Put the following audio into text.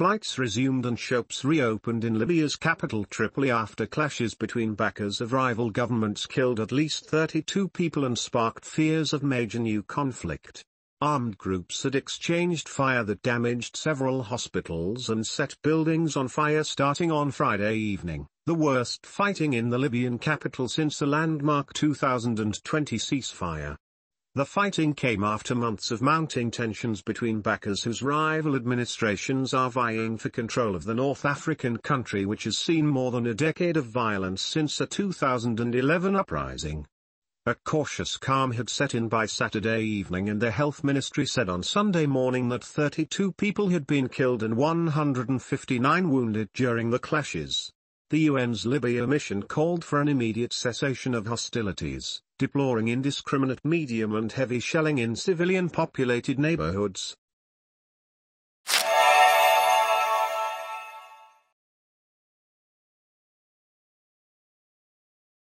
flights resumed and shops reopened in Libya's capital Tripoli after clashes between backers of rival governments killed at least 32 people and sparked fears of major new conflict. Armed groups had exchanged fire that damaged several hospitals and set buildings on fire starting on Friday evening, the worst fighting in the Libyan capital since the landmark 2020 ceasefire. The fighting came after months of mounting tensions between backers whose rival administrations are vying for control of the North African country, which has seen more than a decade of violence since a 2011 uprising. A cautious calm had set in by Saturday evening, and the health ministry said on Sunday morning that 32 people had been killed and 159 wounded during the clashes. The UN's Libya mission called for an immediate cessation of hostilities, deploring indiscriminate medium and heavy shelling in civilian-populated neighborhoods,